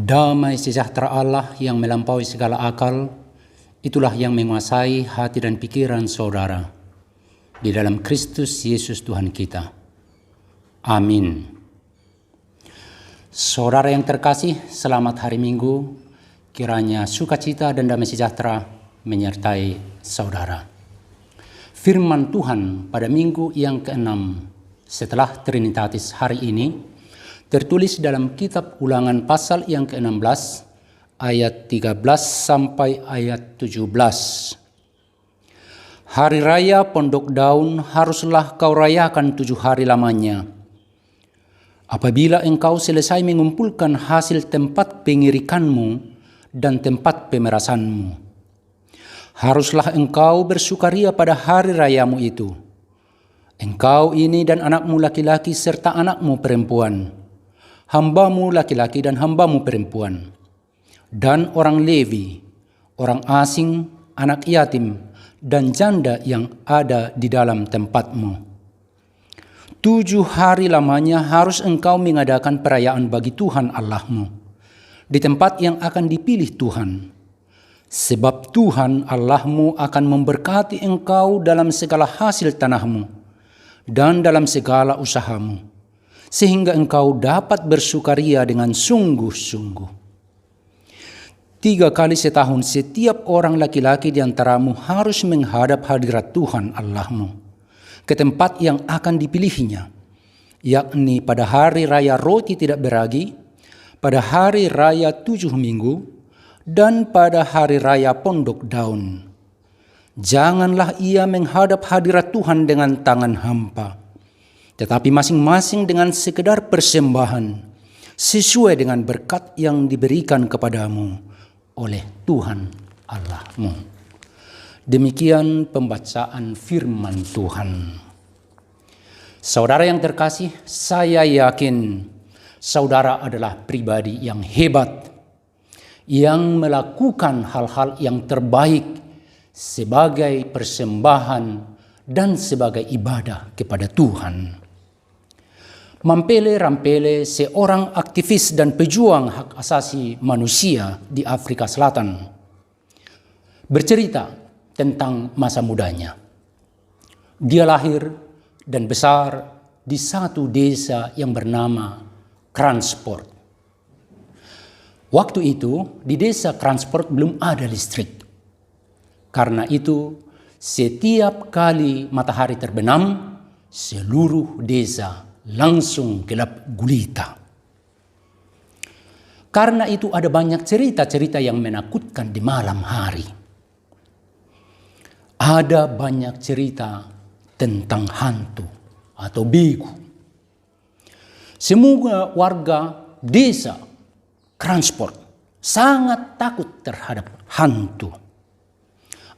Damai sejahtera Allah yang melampaui segala akal, itulah yang menguasai hati dan pikiran saudara di dalam Kristus Yesus Tuhan kita. Amin. Saudara yang terkasih, selamat hari Minggu. Kiranya sukacita dan damai sejahtera menyertai saudara. Firman Tuhan pada minggu yang ke-6 setelah Trinitatis hari ini tertulis dalam kitab Ulangan pasal yang ke-16 ayat 13 sampai ayat 17. Hari raya Pondok Daun haruslah kau rayakan 7 hari lamanya. Apabila engkau selesai mengumpulkan hasil tempat pengirikanmu dan tempat pemerasanmu, haruslah engkau bersukaria pada hari rayamu itu. Engkau ini dan anakmu laki-laki serta anakmu perempuan, hambamu laki-laki dan hambamu perempuan, dan orang Lewi, orang asing, anak yatim, dan janda yang ada di dalam tempatmu. 7 hari lamanya harus engkau mengadakan perayaan bagi Tuhan Allahmu di tempat yang akan dipilih Tuhan. Sebab Tuhan Allahmu akan memberkati engkau dalam segala hasil tanahmu dan dalam segala usahamu, sehingga engkau dapat bersukaria dengan sungguh-sungguh. 3 kali setahun setiap orang laki-laki di antaramu harus menghadap hadirat Tuhan Allahmu ke tempat yang akan dipilihnya, yakni pada hari raya roti tidak beragi, pada hari raya 7 minggu, dan pada hari raya Pondok Daun. Janganlah ia menghadap hadirat Tuhan dengan tangan hampa, tetapi masing-masing dengan sekedar persembahan, sesuai dengan berkat yang diberikan kepadamu oleh Tuhan Allahmu. Demikian pembacaan firman Tuhan. Saudara yang terkasih, saya yakin saudara adalah pribadi yang hebat, yang melakukan hal-hal yang terbaik sebagai persembahan dan sebagai ibadah kepada Tuhan. Mampele Rampele, seorang aktivis dan pejuang hak asasi manusia di Afrika Selatan, bercerita tentang masa mudanya. Dia lahir dan besar di satu desa yang bernama Kransport. Waktu itu di desa Kransport belum ada listrik. Karena itu setiap kali matahari terbenam, seluruh desa langsung gelap gulita. Karena itu ada banyak cerita-cerita yang menakutkan di malam hari. Ada banyak cerita tentang hantu atau begu. Semua warga desa Kransport sangat takut terhadap hantu.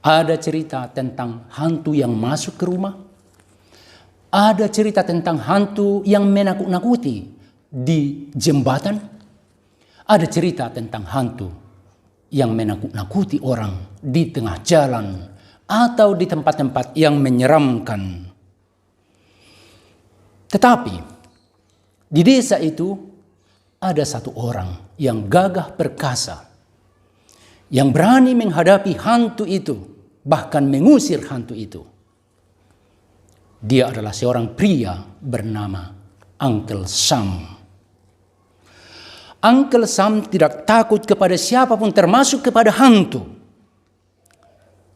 Ada cerita tentang hantu yang masuk ke rumah. Ada cerita tentang hantu yang menakut-nakuti di jembatan. Ada cerita tentang hantu yang menakut-nakuti orang di tengah jalan atau di tempat-tempat yang menyeramkan. Tetapi di desa itu ada satu orang yang gagah perkasa, yang berani menghadapi hantu itu, bahkan mengusir hantu itu. Dia adalah seorang pria bernama Uncle Sam. Uncle Sam tidak takut kepada siapapun, termasuk kepada hantu.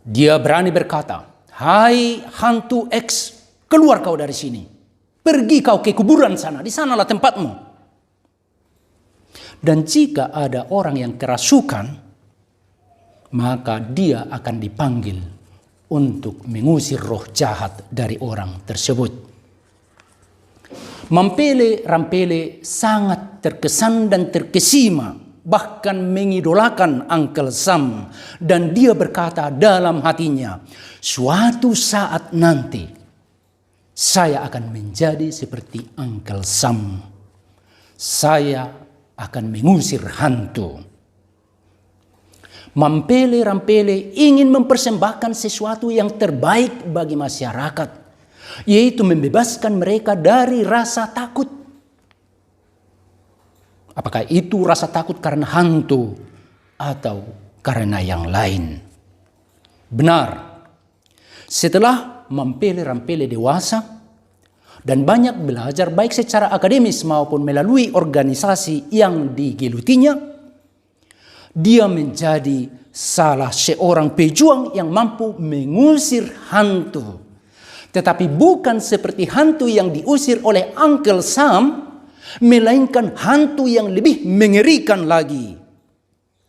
Dia berani berkata, "Hai hantu X, keluar kau dari sini. Pergi kau ke kuburan sana, di sanalah tempatmu." Dan jika ada orang yang kerasukan, maka dia akan dipanggil untuk mengusir roh jahat dari orang tersebut. Mampele Rampele sangat terkesan dan terkesima, bahkan mengidolakan Uncle Sam, dan dia berkata dalam hatinya, "Suatu saat nanti saya akan menjadi seperti Uncle Sam. Saya akan mengusir hantu." Mampele Rampele ingin mempersembahkan sesuatu yang terbaik bagi masyarakat, yaitu membebaskan mereka dari rasa takut. Apakah itu rasa takut karena hantu atau karena yang lain? Benar, setelah mempelai-rampelai dewasa dan banyak belajar baik secara akademis maupun melalui organisasi yang digelutinya, dia menjadi salah seorang pejuang yang mampu mengusir hantu. Tetapi bukan seperti hantu yang diusir oleh Uncle Sam, melainkan hantu yang lebih mengerikan lagi,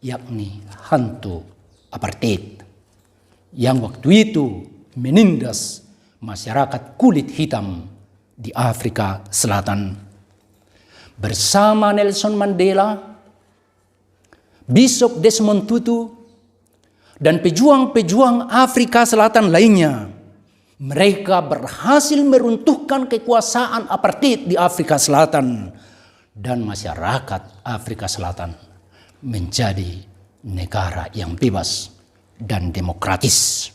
yakni hantu apartheid yang waktu itu menindas masyarakat kulit hitam di Afrika Selatan. Bersama Nelson Mandela, Bishop Desmond Tutu, dan pejuang-pejuang Afrika Selatan lainnya, mereka berhasil meruntuhkan kekuasaan apartheid di Afrika Selatan, dan masyarakat Afrika Selatan menjadi negara yang bebas dan demokratis.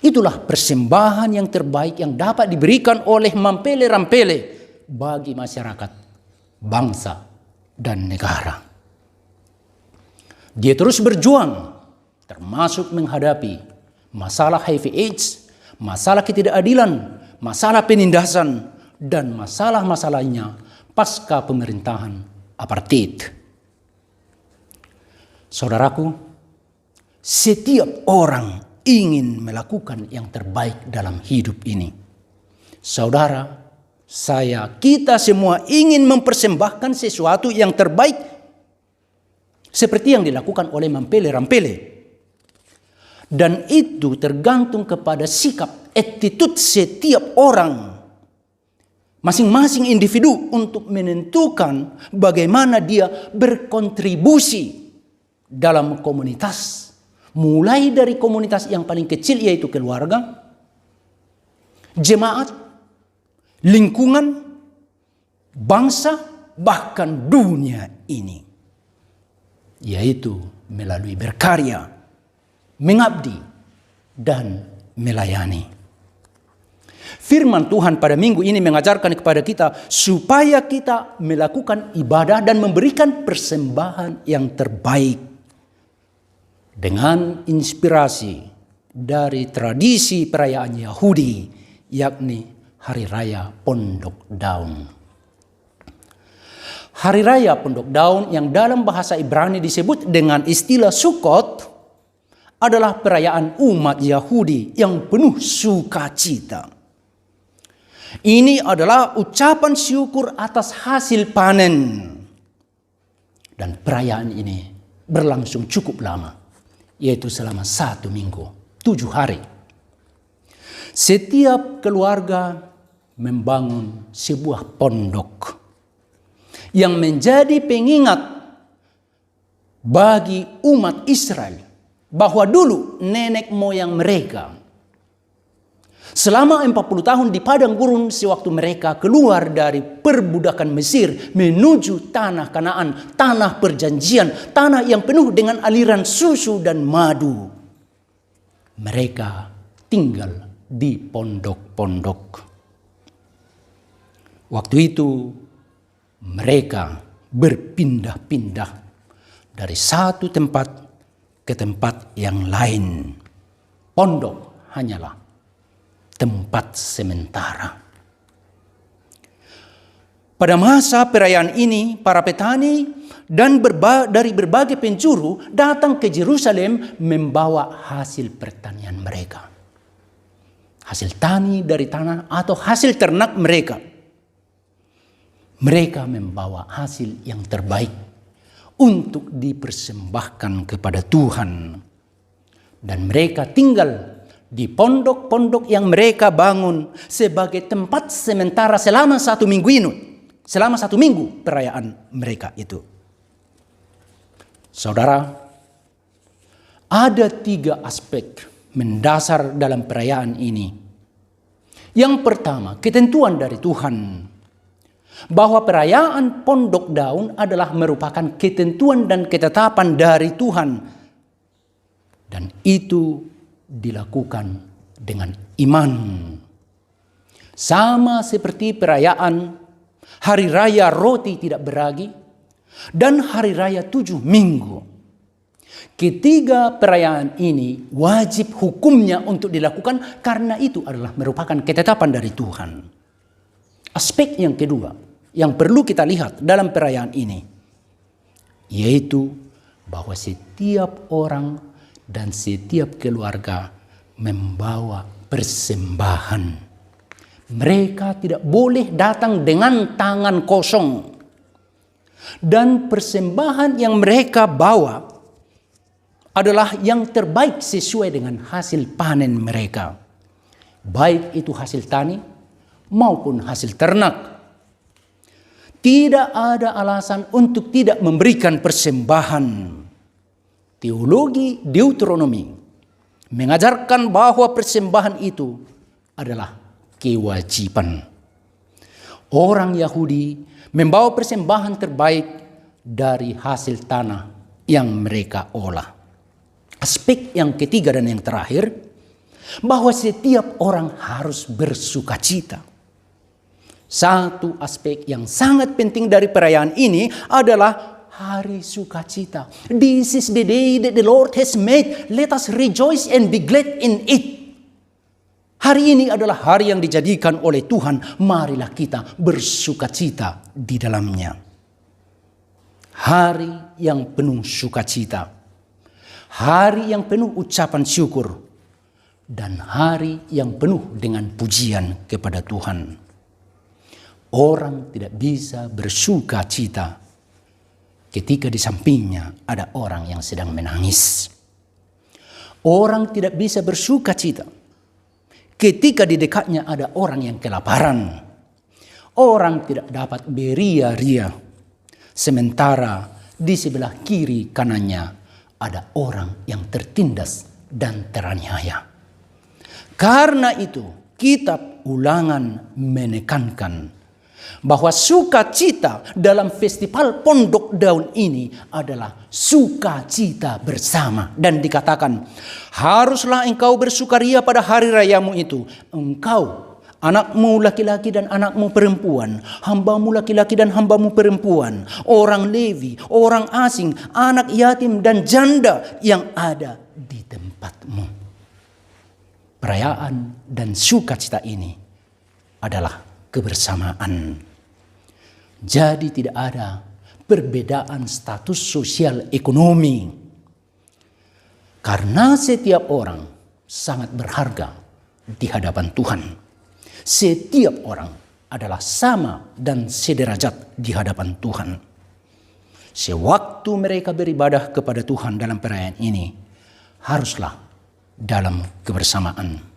Itulah persembahan yang terbaik yang dapat diberikan oleh Mapele-Rampele bagi masyarakat, bangsa, dan negara. Dia terus berjuang, termasuk menghadapi masalah HIV/AIDS, masalah ketidakadilan, masalah penindasan, dan masalah-masalahnya pasca pemerintahan apartheid. Saudaraku, setiap orang ingin melakukan yang terbaik dalam hidup ini. Saudara, saya, kita semua ingin mempersembahkan sesuatu yang terbaik seperti yang dilakukan oleh Mapele-Rampele. Dan itu tergantung kepada sikap, attitude setiap orang, masing-masing individu untuk menentukan bagaimana dia berkontribusi dalam komunitas. Mulai dari komunitas yang paling kecil yaitu keluarga, jemaat, lingkungan, bangsa, bahkan dunia ini. Yaitu melalui berkarya, mengabdi, dan melayani. Firman Tuhan pada minggu ini mengajarkan kepada kita supaya kita melakukan ibadah dan memberikan persembahan yang terbaik dengan inspirasi dari tradisi perayaan Yahudi, yakni Hari Raya Pondok Daun. Hari Raya Pondok Daun yang dalam bahasa Ibrani disebut dengan istilah Sukkot adalah perayaan umat Yahudi yang penuh sukacita. Ini adalah ucapan syukur atas hasil panen. Dan perayaan ini berlangsung cukup lama, yaitu selama 1 minggu, 7 hari. Setiap keluarga membangun sebuah pondok yang menjadi pengingat bagi umat Israel bahwa dulu nenek moyang mereka selama 40 tahun di padang gurun sewaktu mereka keluar dari perbudakan Mesir menuju tanah Kanaan, tanah perjanjian, tanah yang penuh dengan aliran susu dan madu. Mereka tinggal di pondok-pondok. Waktu itu mereka berpindah-pindah dari satu tempat ke tempat yang lain. Pondok hanyalah tempat sementara. Pada masa perayaan ini, para petani dan dari berbagai penjuru datang ke Yerusalem membawa hasil pertanian mereka. Hasil tani dari tanah atau hasil ternak mereka. Mereka membawa hasil yang terbaik untuk dipersembahkan kepada Tuhan. Dan mereka tinggal di pondok-pondok yang mereka bangun sebagai tempat sementara selama 1 minggu ini. Selama 1 minggu perayaan mereka itu. Saudara, ada 3 aspek mendasar dalam perayaan ini. Yang pertama, ketentuan dari Tuhan. Bahwa perayaan Pondok Daun adalah merupakan ketentuan dan ketetapan dari Tuhan. Dan itu dilakukan dengan iman. Sama seperti perayaan Hari Raya Roti Tidak Beragi dan hari raya 7 minggu. Ketiga perayaan ini wajib hukumnya untuk dilakukan karena itu adalah merupakan ketetapan dari Tuhan. Aspek yang kedua yang perlu kita lihat dalam perayaan ini, yaitu bahwa setiap orang dan setiap keluarga membawa persembahan. Mereka tidak boleh datang dengan tangan kosong. Dan persembahan yang mereka bawa adalah yang terbaik sesuai dengan hasil panen mereka. Baik itu hasil tani maupun hasil ternak. Tidak ada alasan untuk tidak memberikan persembahan. Teologi Deuteronomi mengajarkan bahwa persembahan itu adalah kewajiban. Orang Yahudi membawa persembahan terbaik dari hasil tanah yang mereka olah. Aspek yang ketiga dan yang terakhir, bahwa setiap orang harus bersukacita. Satu aspek yang sangat penting dari perayaan ini adalah hari sukacita. This is the day that the Lord has made. Let us rejoice and be glad in it. Hari ini adalah hari yang dijadikan oleh Tuhan. Marilah kita bersukacita di dalamnya. Hari yang penuh sukacita. Hari yang penuh ucapan syukur. Dan hari yang penuh dengan pujian kepada Tuhan. Orang tidak bisa bersukacita ketika di sampingnya ada orang yang sedang menangis. Orang tidak bisa bersukacita ketika di dekatnya ada orang yang kelaparan. Orang tidak dapat beria-ria sementara di sebelah kiri kanannya ada orang yang tertindas dan teraniaya. Karena itu, kitab Ulangan menekankan bahwa sukacita dalam festival Pondok Daun ini adalah sukacita bersama. Dan dikatakan, haruslah engkau bersukaria pada hari rayamu itu. Engkau, anakmu laki-laki dan anakmu perempuan, hambamu laki-laki dan hambamu perempuan, orang Lewi, orang asing, anak yatim dan janda yang ada di tempatmu. Perayaan dan sukacita ini adalah kebersamaan. Jadi tidak ada perbedaan status sosial ekonomi. Karena setiap orang sangat berharga di hadapan Tuhan. Setiap orang adalah sama dan sederajat di hadapan Tuhan. Sewaktu mereka beribadah kepada Tuhan dalam perayaan ini, haruslah dalam kebersamaan.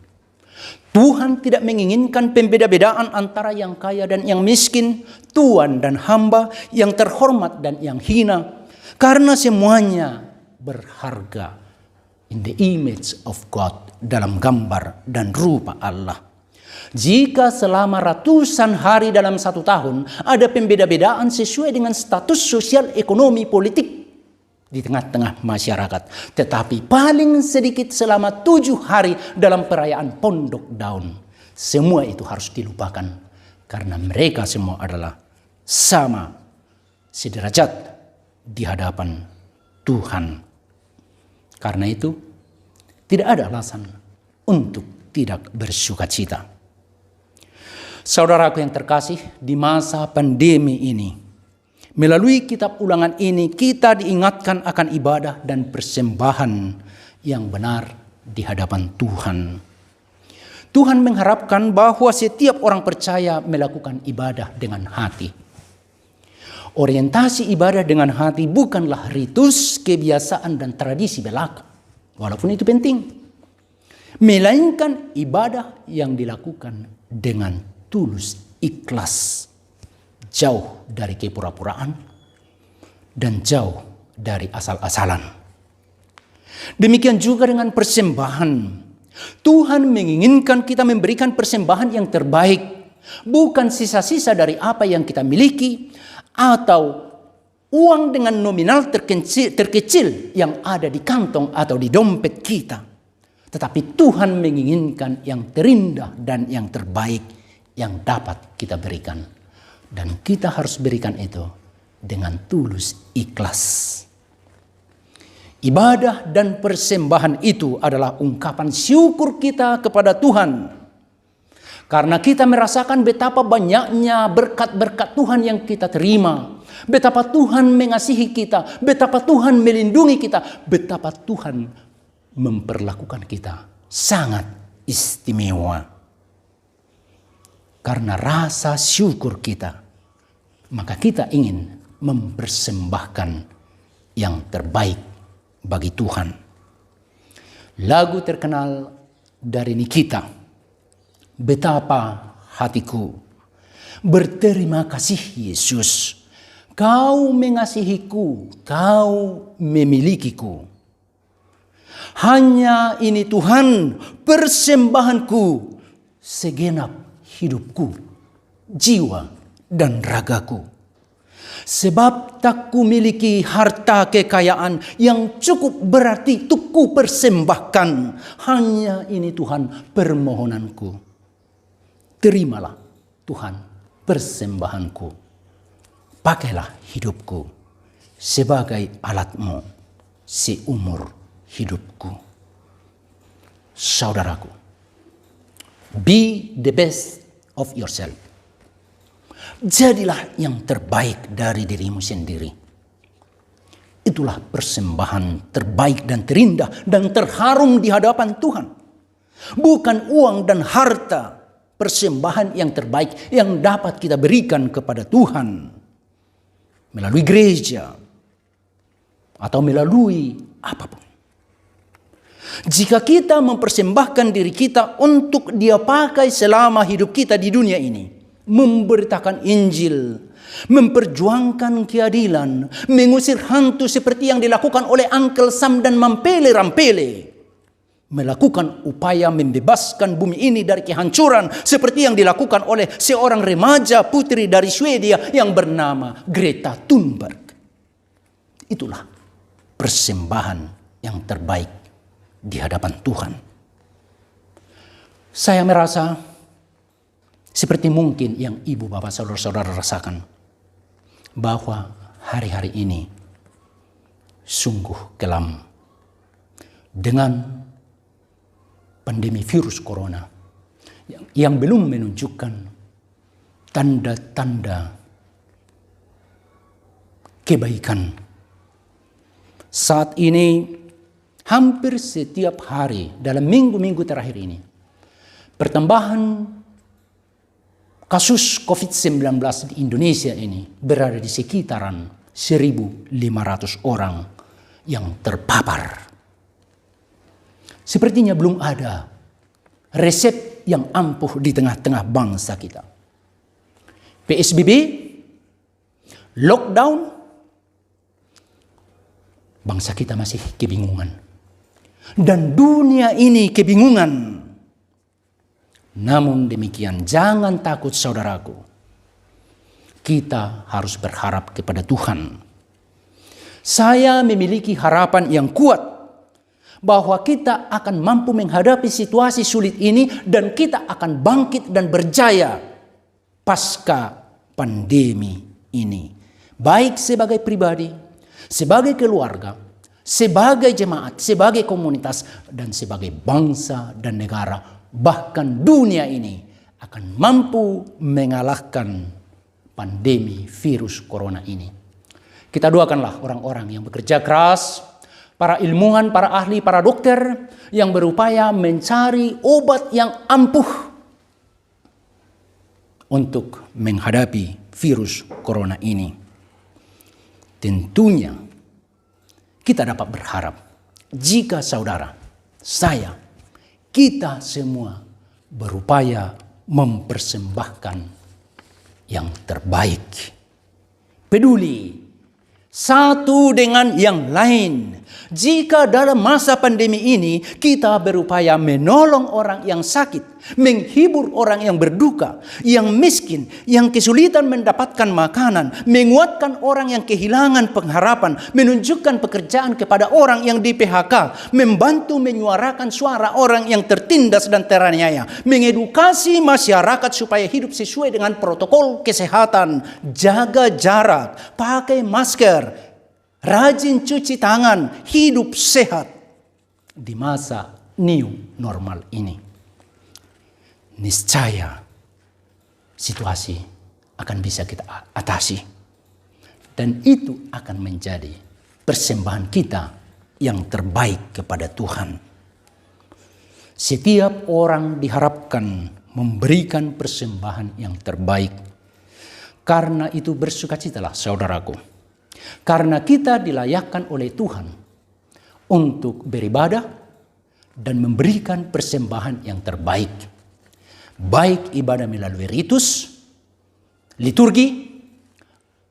Tuhan tidak menginginkan pembeda-bedaan antara yang kaya dan yang miskin, tuan dan hamba, yang terhormat dan yang hina, karena semuanya berharga in the image of God, dalam gambar dan rupa Allah. Jika selama ratusan hari dalam satu tahun ada pembeda-bedaan sesuai dengan status sosial, ekonomi, politik di tengah-tengah masyarakat, tetapi paling sedikit selama 7 hari dalam perayaan Pondok Daun, semua itu harus dilupakan karena mereka semua adalah sama sederajat di hadapan Tuhan. Karena itu tidak ada alasan untuk tidak bersukacita. Saudaraku yang terkasih, di masa pandemi ini, melalui kitab Ulangan ini kita diingatkan akan ibadah dan persembahan yang benar di hadapan Tuhan. Tuhan mengharapkan bahwa setiap orang percaya melakukan ibadah dengan hati. Orientasi ibadah dengan hati bukanlah ritus, kebiasaan dan tradisi belaka, walaupun itu penting. Melainkan ibadah yang dilakukan dengan tulus, ikhlas, jauh dari kepura-puraan dan jauh dari asal-asalan. Demikian juga dengan persembahan. Tuhan menginginkan kita memberikan persembahan yang terbaik, bukan sisa-sisa dari apa yang kita miliki atau uang dengan nominal terkecil yang ada di kantong atau di dompet kita. Tetapi Tuhan menginginkan yang terindah dan yang terbaik yang dapat kita berikan. Dan kita harus berikan itu dengan tulus ikhlas. Ibadah dan persembahan itu adalah ungkapan syukur kita kepada Tuhan. Karena kita merasakan betapa banyaknya berkat-berkat Tuhan yang kita terima. Betapa Tuhan mengasihi kita, betapa Tuhan melindungi kita, betapa Tuhan memperlakukan kita sangat istimewa. Karena rasa syukur kita, maka kita ingin mempersembahkan yang terbaik bagi Tuhan. Lagu terkenal dari Nikita, betapa hatiku berterima kasih Yesus. Kau mengasihiku, kau memilikiku. Hanya ini Tuhan persembahanku, segenap hidupku, jiwa dan ragaku. Sebab tak kumiliki harta kekayaan yang cukup berarti untuk ku persembahkan. Hanya ini Tuhan permohonanku. Terimalah Tuhan persembahanku. Pakailah hidupku sebagai alatmu seumur hidupku. Saudaraku, be the best of yourself. Jadilah yang terbaik dari dirimu sendiri. Itulah persembahan terbaik dan terindah dan terharum di hadapan Tuhan. Bukan uang dan harta, persembahan yang terbaik yang dapat kita berikan kepada Tuhan melalui gereja atau melalui apapun. Jika kita mempersembahkan diri kita untuk Dia pakai selama hidup kita di dunia ini, memberitakan Injil, memperjuangkan keadilan, mengusir hantu seperti yang dilakukan oleh Uncle Sam dan Mampele Rampele, melakukan upaya membebaskan bumi ini dari kehancuran seperti yang dilakukan oleh seorang remaja putri dari Swedia yang bernama Greta Thunberg. Itulah persembahan yang terbaik di hadapan Tuhan. Saya merasa seperti mungkin yang ibu bapak saudara-saudara rasakan, bahwa hari-hari ini sungguh kelam dengan pandemi virus corona yang belum menunjukkan tanda-tanda kebaikan. Saat ini hampir setiap hari dalam minggu-minggu terakhir ini, pertambahan kasus COVID-19 di Indonesia ini berada di sekitaran 1.500 orang yang terpapar. Sepertinya belum ada resep yang ampuh di tengah-tengah bangsa kita. PSBB, lockdown, bangsa kita masih kebingungan. Dan dunia ini kebingungan. Namun demikian, jangan takut saudaraku. Kita harus berharap kepada Tuhan. Saya memiliki harapan yang kuat bahwa kita akan mampu menghadapi situasi sulit ini dan kita akan bangkit dan berjaya pasca pandemi ini. Baik sebagai pribadi, sebagai keluarga, sebagai jemaat, sebagai komunitas, dan sebagai bangsa dan negara. Bahkan dunia ini akan mampu mengalahkan pandemi virus corona ini. Kita doakanlah orang-orang yang bekerja keras, para ilmuwan, para ahli, para dokter yang berupaya mencari obat yang ampuh untuk menghadapi virus corona ini. Tentunya kita dapat berharap jika saudara, saya, kita semua berupaya mempersembahkan yang terbaik. Peduli satu dengan yang lain. Jika dalam masa pandemi ini kita berupaya menolong orang yang sakit, menghibur orang yang berduka, yang miskin, yang kesulitan mendapatkan makanan, menguatkan orang yang kehilangan pengharapan, menunjukkan pekerjaan kepada orang yang di PHK, membantu menyuarakan suara orang yang tertindas dan teraniaya, mengedukasi masyarakat supaya hidup sesuai dengan protokol kesehatan, jaga jarak, pakai masker, rajin cuci tangan, hidup sehat di masa new normal ini. Niscaya situasi akan bisa kita atasi. Dan itu akan menjadi persembahan kita yang terbaik kepada Tuhan. Setiap orang diharapkan memberikan persembahan yang terbaik. Karena itu bersukacitalah saudaraku. Karena kita dilayakkan oleh Tuhan untuk beribadah dan memberikan persembahan yang terbaik. Baik ibadah melalui ritus, liturgi,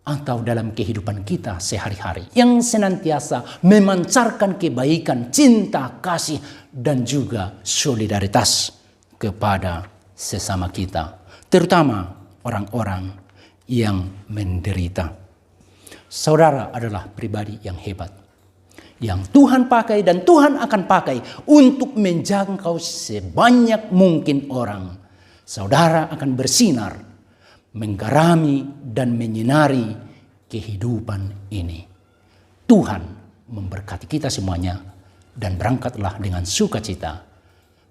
atau dalam kehidupan kita sehari-hari. Yang senantiasa memancarkan kebaikan, cinta, kasih, dan juga solidaritas kepada sesama kita. Terutama orang-orang yang menderita. Saudara adalah pribadi yang hebat, yang Tuhan pakai dan Tuhan akan pakai untuk menjangkau sebanyak mungkin orang. Saudara akan bersinar, menggarami dan menyinari kehidupan ini. Tuhan memberkati kita semuanya dan berangkatlah dengan sukacita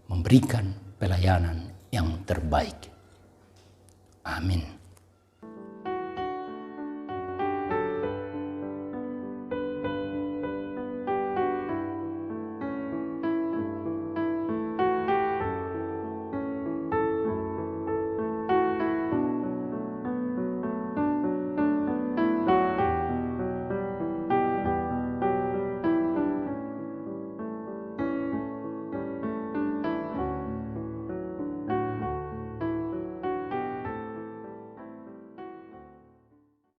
memberikan pelayanan yang terbaik. Amin.